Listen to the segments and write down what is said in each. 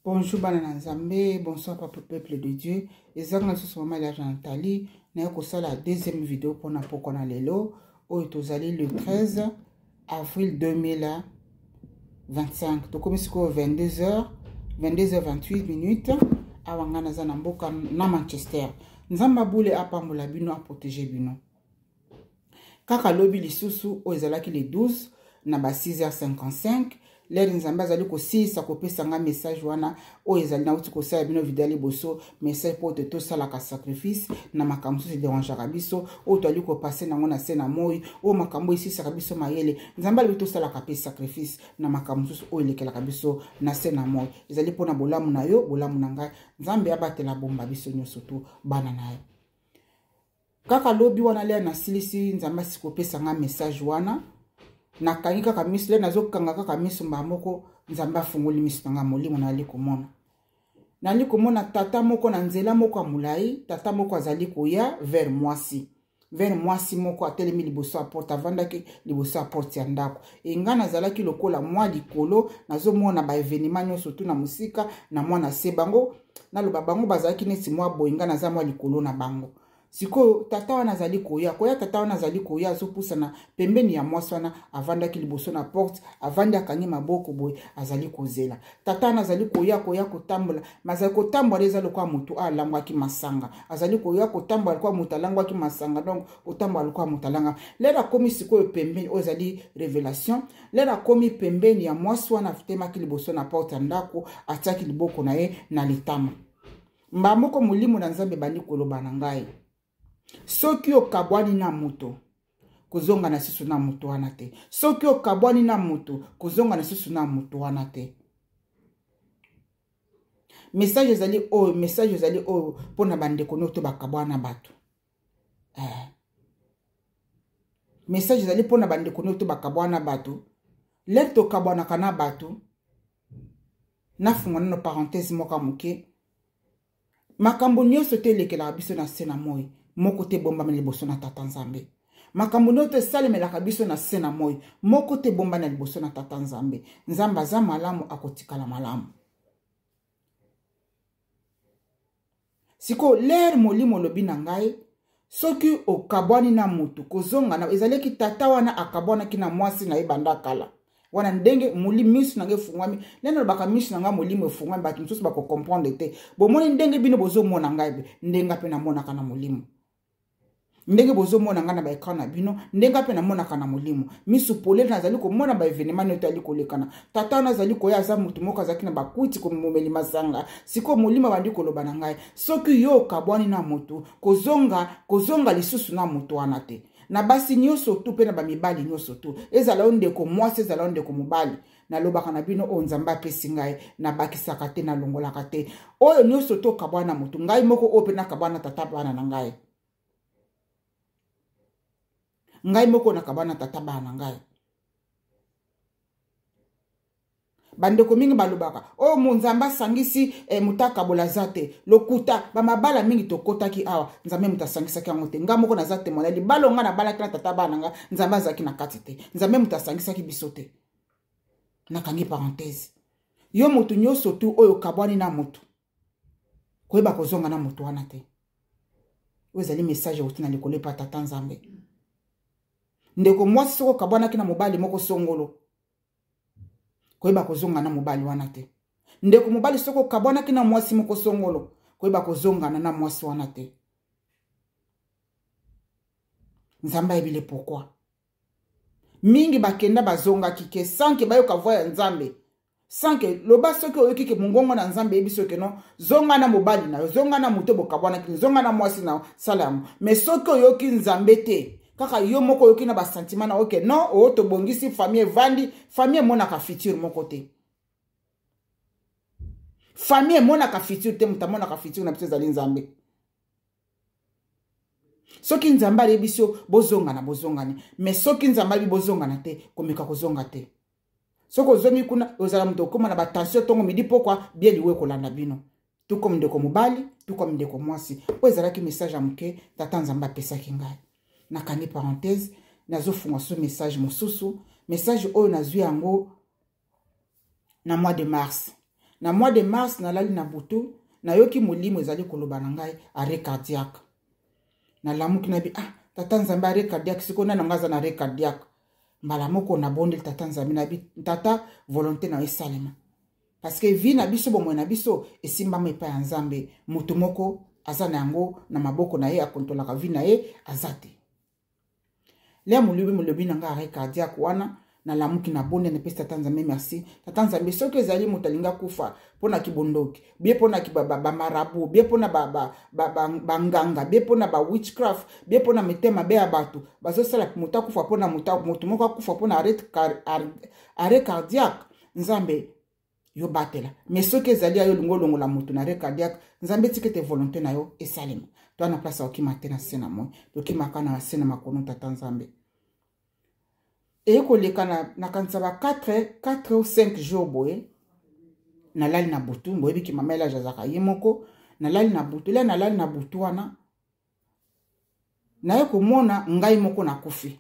Bonjour Banana Nzambe, bonsoir peuple de Dieu. Ezanga ce moment là Nathalie, na ko la deuxième vidéo pour na pokona lelo, tozali le 13 avril 2025. Donc comme c'est 22h28 minutes awanga na za na mboka na Manchester. Nzamba boule apambola bino a protéger bino. Kaka lobi lisusu ezalaki le 12 na ba 6h55. L'air nzamba zali ko si sa ko pesa nga message wana o ezali na uti ko sa bino video liboso message pour te to sala ka sacrifice na makambo se dérange biso o to ali ko passer na ngona se na moyi o makambo isi sa biso mayele nzamba li to sala ka pesa sacrifice na makambo so o elekela biso na se na moyi ezali pona bolamu na yo bolamu na ngai nzambe abatela bomba biso nyoso to bana na yo kaka lobi wana le na silisi nzamba si ko pesa nga message wana na kangika kamisu le nazo kangaka kamisu mbamoko nzamba fungoli misu nga molimo na ali komona tata moko na nzela moko amulai tata moko azali koya vers mwasi moko atelemi liboso a porte avandaki liboso a porte ya ndako enga nazalaki lokola mwa likolo nazomona ba evenement nyonso tu na musika na mwana se bango na loba bango bazalaki neti mwa boyinga naza mwa likolo na bango siko tata wana azali koya tata wana azali koya azopusa na pembeni ya mwasi wana avandaki liboso na porte avandi akangi maboko boye azali kozela tata wana azali koya kotambola mazali kotambola eza lokwa mutu alangwaki masanga azali koya kotambola kwa mutu alangwaki masanga donc otambola kwa mutu alanga lera komi siko pembeni ozali révélation lera komi pembeni ya mwasi wana atemaki liboso na porte ndako ataki liboko na ye na litama mbamoko mulimo na nzambe bandi koloba na ngai soki okabwani na moto kozonga na susu na moto wana te soki okabwani na moto kozonga na susu na moto wana te message ezali o pona bandeko noto bakabwana bato message ezali pona bandeko noto bakabwana bato leto kabwana kana bato na fungwana no parenthèse moka muke makambo nyonso te lekela biso na sena moyi moko te bomba mele liboso na tata nzambe makambo note salemelaka biso na sena moyi moko te bomba na liboso na tata nzambe nzamba aza malamu akotikala malamu siko l'air molimo lobi na ngai soki okabwani na mutu kozonga na ezaleki tata wana akabwanaki na mwasi na ebanda kala wana ndenge muli misu nange fungwami leno baka misu nanga molimo fungwami batu msusu bako comprendre te bomoni ndenge bino bozo mona ngai ndenga pe na mona kana molimo ndenge bozo mona ngana ba ekran na bino ndenga pe na mona kana molimo misu pole nazali ko mona ba evenement no tali kolekana tata nazali ko ya za mutu moko azaki na bakuti ko momeli masanga siko molimo bandi koloba na ngai soki yo kabwani na mutu kozonga lisusu na mutu wana te na basi nyonso tu pe na bamibali nyonso tu ezala ondeko mwasi ezala ondeko mobali na lobaka na bino o nzamba apesi ngai na bakisaka te na longolaka te oyo nyonso to kabwana mutu ngai moko o pe na kabwana tata bana na ngai moko na kabwana tata bana na ngai bandeko mingi balobaka o munzamba sangisi mutaka bolazate lokuta bamabala mingi tokotaki awa nzambe mutasangisaki yango te nga moko nazate monali balonga na balaki na tata bana nga nzamba zaki na kati te nzambe mutasangisaki biso te nakangi parenthèse yo mutu nyonso tu oyo kabwani na mutu koyeba kozonga na mutu wana te ozali message otina likolo pa tata nzambe ndeko mwasi soko kabwanaki na mobali moko songolo koyeba kozonga na mobali wana te ndeko mobali soko kabwanaki na mwasi moko songolo koyeba kozonga na mwasi wana te nzamba ebile pourquoi mingi bakenda bazonga kike sanke bayoka voix ya nzambe sanke loba soki oyoki ke mongongo na nzambe ebiso ke no zonga na mobali na zonga na muto bokabwanaki zonga na mwasi na salamu mais soki oyoki nzambe te kaka yo moko yoki na ba sentiment na oke non o to bongisi famille vandi famille mona ka futur moko te famille mona ka futur te mutamona ka futur na pese zali nzambe soki nzamba rebisio bozongani mais soki nzamba bi bozongana te komika kozonga te soko zomi kuna ozala muto koma na ba tension tongo midi pokwa bien liwe kolanda bino tout comme ndeko mobali tout comme ndeko mwasi o ezalaki message amuke tata nzamba pesaki ngai nakangi parenthèse nazofunga so message mosusu message oyo nazwi yango na mois de mars Na mois de mars nalali na butu na yoki molimo ezali koloba na ngai arrêt cardiaque. Na lamuki na bi tata nzambe arrêt cardiaque siko na ngaza na arrêt cardiaque. Mbala moko na bondel tata nzambe na bi tata volonté na esalema. Parce que vie na biso bomo na biso esimba mepa ya nzambe mutu moko azana yango na maboko na ye akontolaka vie na ye azate. Le mulobi na nga arrêt cardiaque wana na lamuki na bonde ne pesa tata nzambe merci. Tata nzambe soki ezali mutalinga kufa pona kibondoki, bie pona ba marabu, bie pona banganga, bie pona ba witchcraft, bie pona mitema be ya batu. Bazo sala muta kufa pona mutu moko kufa pona arrêt cardiaque. Nzambe yo batela. Mais soki ezali ayo longo la mutu na arrêt cardiaque, nzambe tikete volonté na yo esalema. Toi na place okimate na sena moi, okimaka na sena makono tata nzambe. Et koleka na kansaba 4 ou 5 jours boye na lali na butu boyebi ki mamela jazaka yemoko na lali na butu le na lali na butu wana na ye komona ngai moko na kufi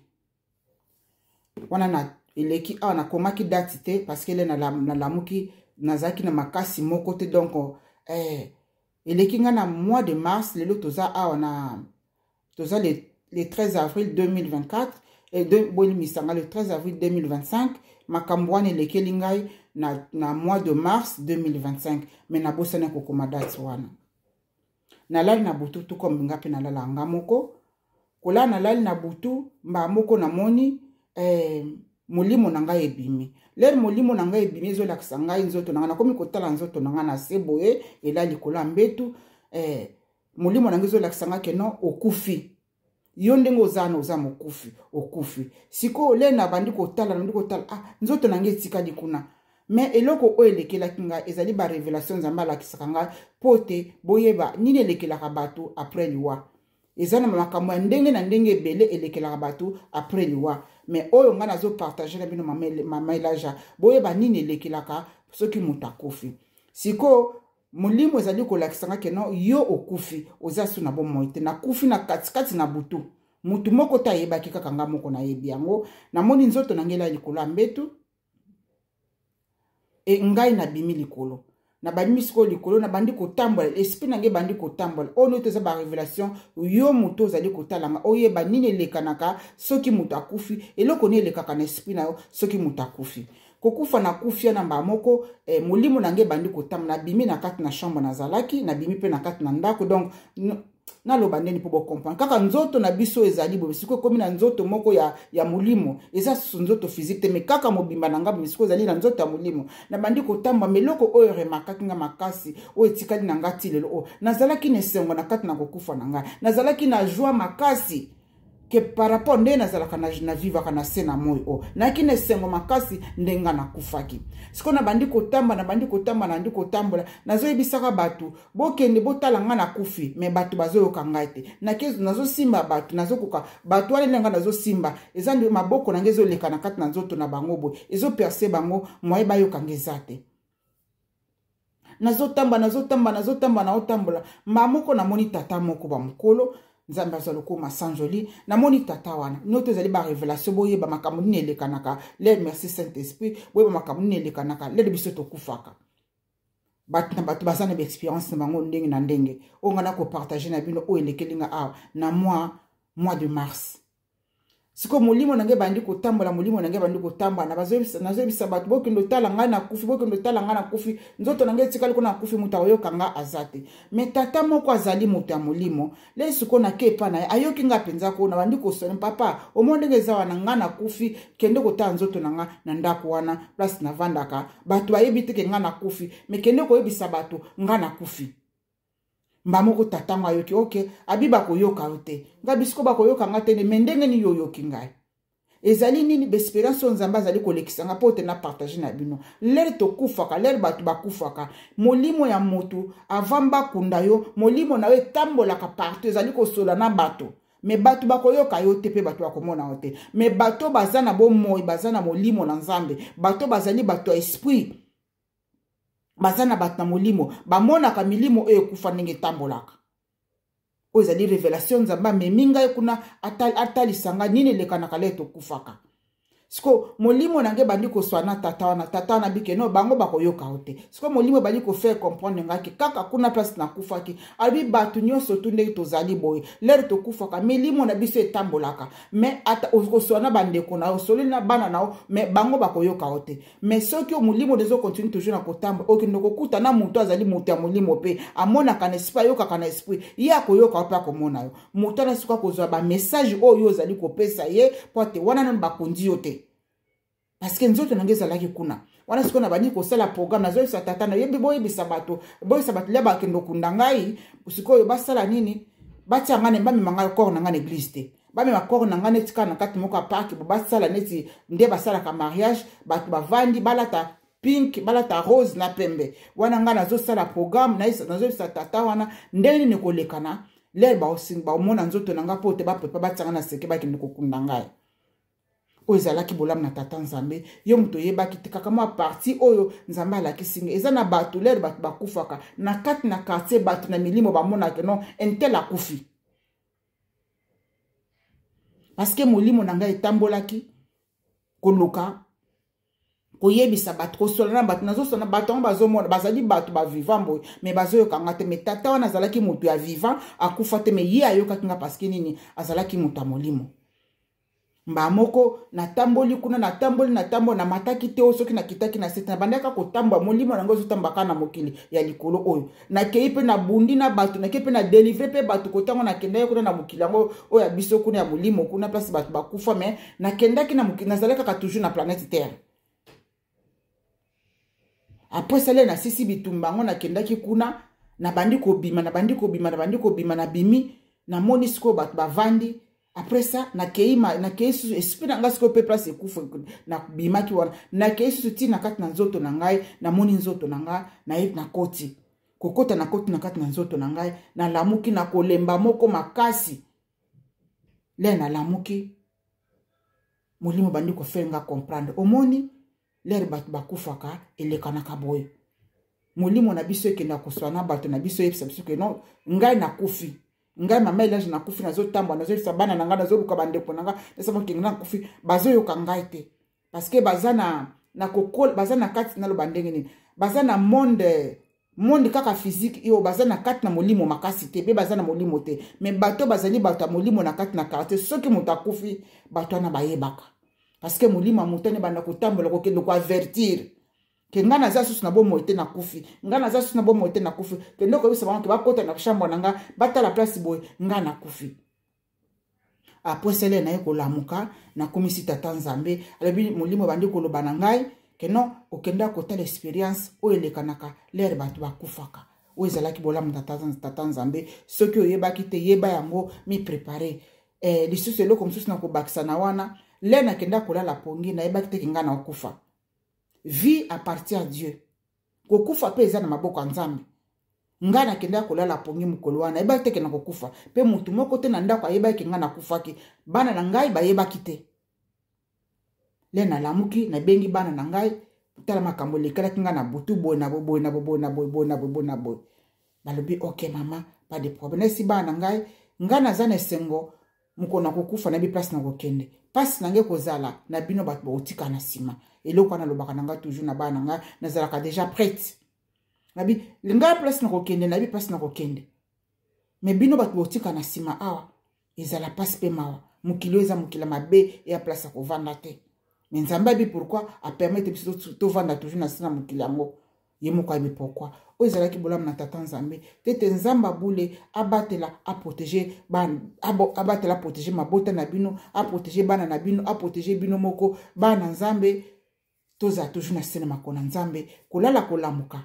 wana na eleki na komaki date te parce que le na lamuki nazaki na makasi moko te donc eleki nga na mois de mars lelo toza le 13 avril 2024 et le 13 avril 2025 makambouane lekeli ngai na mois de mars 2025 mais na bosana kokoma date wana na lali na butu tout comme ngapi na lala nga moko kola na lali na butu mba moko na moni molimo na ngai ebimi ler molimo na ngai ebimi zo lakisa ngai nzoto na na komi kotala nzoto na ngai na seboye elali kola mbetu molimo na ngai zo lakisa ngai keno okufi yo ndenge oza mokufi okufi siko le na bandi kotala nzoto na ngai etikali kuna mais eloko o elekelaki ngai ezali ba révélation nzambe alakisaka ngai pote boyeba nini elekelaka bato après liwa ezana makambo ya ndenge na ndenge ebele elekelaka bato après liwa mais oyo nga nazo partager na bino mama elaja boyeba nini elekelaka soki mutu akufi siko molimo ezali kolakisanga keno yo okufi oza su na bomoi te nakufi na katikati na butu mutu moko ta yebaki kaka nga moko na yebi yango namoni nzoto na ngela likolo ya mbetu ngai na bimi likolo na bandi siko likolo na bandi kotambola esprit na nge bandi kotambola ono toza ba révélation yo mutu ozali kotalanga oyeba nini elekanaka soki mutu akufi eloko ni elekaka na esprit na yo soki mutu akufi kokufa na kufia na mba moko molimo na nge bandi kotambola na bimi na kati na chambre na zalaki na bimi pe na kati na ndako donc na lo bandeni po bo comprendre kaka nzoto na biso ezali bo siko komi na nzoto moko ya molimo eza nzoto physique te mais kaka mobimba na ngabu siko ezali na nzoto ya molimo na bandi kotamba meloko oyo remarkaki nga makasi o etikali na ngati lelo o nazalaki na esengo na kati na kokufa na nga nazalaki na joie makasi que par rapport nde nazalaka na vivaka na se na moi o naki na esengo makasi ndenga na kufaki siko na bandi kotamba na ndi kotambola nazoyebisaka bato bokende botala nga na kufi mais bato bazoyoka ngai te nazosimba bato nazokoka bato wana ndenga nazosimba eza nde maboko na nge ezoleka na kati na nzoto na bango boye ezoperce bango moye bayoka nge eza te naotambola mamoko namoni tata moko bamokolo nzambe azali koma sanjoli namoni tata wana noto ezali ba révélation boyeba makambo nini elekanaka le merci saint esprit boyeba makambo nini elekanaka le biso tokufaka bato baza na expérience na bango ndenge na ndenge oyo nga na kopartage na bino oyo elekelinga awa na mois de mars siko molimo na nge bandi kotambola molimo na nge bandi kotambola na nazoyebisa bato bokende otala ngai na kufi nzoto na nge etikali kuna kufi mutu ayoka nga azate mais tata moko azali mutu ya molimo le siko na ke epa na ye ayoki nga mpenza kuna bandi kosone papa omo ndenge eza wana nga na kufi kende kotala nzoto na nga na ndako wana place navandaka bato bayebi teke nga na kufi mais kende koyebisa bato nga na kufi mbamoko tatango ayoki ok abiba koyoka yote nga bisiko bakoyoka nga tene mendenge ni yoyoki ngai ezali nini bespérance nzamba azali kolekisanga po te na partager na bino ler tokufaka ler bato bakufaka molimo ya motu avamba kunda yo molimo na yo etambolaka partout ezali kosola na bato mais bato bakoyoka yo te pe bato bakomona yo te mais bato baza na bomoi baza na molimo na nzambe bato bazali bato ya esprit bazana bato na molimo bamonaka milimo oyo ekufa ndenge etambolaka oyo ezali révélation nzambe amemi ngai kuna atalisanga nini elekanaka le tokufaka Siko molimo nange bandi ko swana tata wana bike no bango bako yoka ote. Siko molimo bandi ko faire comprendre ngaki kaka kuna place na kufaki. Albi batu nyonso tunde tozali boy. Lere to kufaka melimo na biso etambolaka. Mais ata ko swana bande ko na osoli na bana nao mais bango bako yoka ote. Mais soki molimo dezo continue toujours na kotamba okindoko kuta na mutu azali mutu ya molimo pe amona kana esprit yoka kana esprit ya ko yoka pa ko mona yo. Mutu na siko ko zo ba message oyo ozali ko pesa ye pote wana na bakundi yote. Parce que nzoto nangeza laki kuna. Wana siko na bani ko sala programme nazo sa tata na yebi boye bisabato. Boye sabato le ba kendo kundangai. Usiko yo basala nini? Bati ngane mbami manga ko na ngane église te. Ba me makoro na ngane tika na kati moko park bo basala neti nde basala ka mariage batu bavandi balata pink balata rose na pembe. Wana ngana zo sala programme nazo sa tata wana ndeni ne kolekana. Le ba osinga ba mona nzoto nanga pote ba pepa batanga na seke ba kendo kundangai. Ozalaki bolam na tata nzambe yo muto yebaki te kaka mwa parti oyo nzambe alaki singa eza na batu lere batu bakufaka na kati na quartier batu na milimo bamona ke non entel akufi parce que molimo nanga etambolaki koluka koyebisa batu kosola na batu nazosona batu ngo bazomona bazali batu ba vivant boy mais bazoyoka nga te mais tata wana azalaki mutu ya vivant akufa te mais ye ayokaki nga parce que nini azalaki mutu ya molimo. Mba moko na tamboli kuna na tamboli na mataki te osoki na kitaki na sete na bandaka ko tamba molimo na ngozo tambaka na mokili ya likolo oyo na keipe na bundi na batu na keipe na délivrer pe batu ko tango na kenda kuna na mokili yango oyo biso kuna ya molimo kuna place batu bakufa mais na kendaki na mokili nazaleka ka toujours na planète terre. Après ça na sisi bitumba ngo na kendaki kuna na bandi ko bima na bimi na monisko batu bavandi. Après ça, na kei su esprit na ngasko pe place ekufa na bimaki wana na kei su ti na kati na nzoto na ngai na moni nzoto na ngai na koti kokota na koti na kati na nzoto na ngai na lamuki na kolemba moko makasi le na lamuki molimo bandi ko fenga comprendre omoni lere batu bakufaka elekana kaboyo molimo na biso ekenda koswana batu na biso yebisa biso ke non ngai na kufi ngai mama elage na kufi nazo tamba nazo sabana na nga nazo luka bandeko na nga nasaba kinga kufi bazo yoka ngai te parce que bazana na kokol bazana kati na lo bandenge ni bazana monde kaka physique yo bazana kati na molimo makasi te be bazana molimo te mais bato bazali bato molimo na kati na quartier soki muta kufi bato na bayebaka parce que molimo mutane banda kotambola ko kendo ko avertir ke ngana za susu na bomo ete na kufi ngana za susu na bomo ete na kufi ke ndoko bisa bango ke bakota na chambre nanga bata la place boy ngana kufi après cela na yeko lamuka na komisi tata nzambe alebi molimo bandi ko lobana ngai ke non okenda kota l'expérience o elekanaka lere batu bakufaka o ezalaki bolamu tata nzambe soki oyebaki te yeba yango mi préparer lisusu eloko mosusu na kobakisa na wana le na kenda kolala pongi na yebaki te ngana okufa. Vie appartient à Dieu. Kokufa pe eza na maboko ya Nzambe. Nga na kenda kolala pongi mukolo wana eba teke na kokufa pe mutu moko te na ndako ayeba ke nga na kufaki bana na ngai bayeba kite. Le na lamuki na bengi bana na ngai tala makambo lekala kinga na butu boy na boy. Balobi OK mama pas de problème si bana ngai nga na zana sengo mukona kokufa na bi place na kokende. Passe nange kozala na bino bat botika na sima eloko na lobaka nanga toujours na bana nga nazalaka déjà prête nabi linga place na kokende na bi place na kokende mais bino bat botika na sima awa ezala passe pe mawa mukilo eza mukila mabe ya place ko vanda te mais nzamba bi pourquoi a permettre biso to vanda toujours na sina mukila ngo yemuka bi pourquoi o ezala ki bolam na tata nzambe tete nzamba bule abatela a protéger ban abatela protéger mabota na bino a protéger bana na bino a protéger bino moko bana nzambe toza toujours na sene makona nzambe kolala kolamuka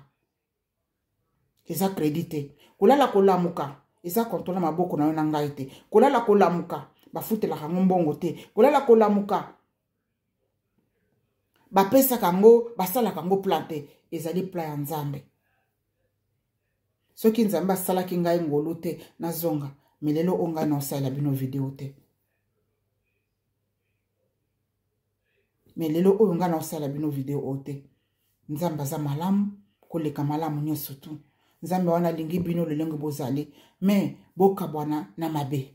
eza crédité kolala kolamuka eza contrôle maboko na yo na ngai te kolala kolamuka bafutela kango mbongo te kolala kolamuka bapesa kango basala kango planté ezali pla ya nzambe soki nzambe asalaki ngai ngolu te nazonga melelo onga na osala bino video te melelo onga na osala bino video te nzambe aza malamu koleka malamu nyonso tu nzambe wana lingi bino lolenge bozali mais bokabwana na mabe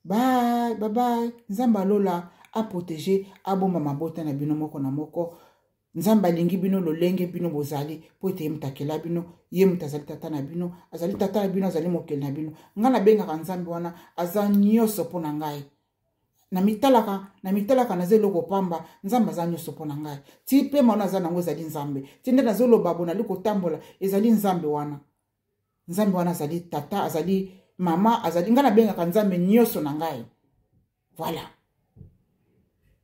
bye nzambe alola a protéger abomba mabota na bino moko na moko. Nzamba lingi bino lolenge bino bozali po ete mutakela bino ye mutazali tata na bino azali tata na bino azali mokeli na bino ngana benga kanzambi wana aza nyoso pona ngai na mitalaka na zelo kopamba nzamba za nyoso pona ngai ti pe mana za nango zali nzambe ti nde na zelo babona liko tambola ezali nzambe wana azali tata azali mama azali ngana benga kanzambe nyoso na ngai. Voilà.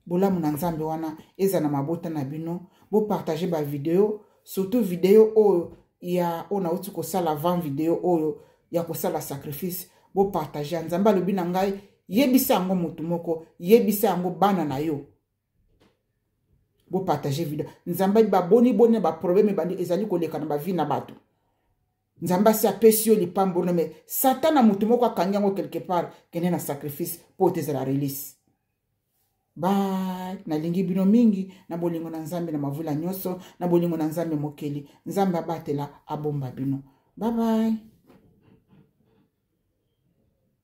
Bolamu na nzambe wana eza na mabota na bino bo partager ba vidéo surtout vidéo oyo ya ona uti ko sala avant vidéo oyo ya ko sala sacrifice bo partager nzambe alobi na ngai yebisa yango mutu moko yebisa yango bana na yo bo partager vidéo nzambe ba boni ba problème bandi ezali koleka na ba vie na bato nzamba si apesi yo lipambo no me satana mutu moko akanga yango quelque part kene na sacrifice po te la release. Bye. Na lingi bino mingi na bolingo na nzambe na mavula nyoso na bolingo na nzambe mokeli nzambe abatela abomba bino. Bye bye.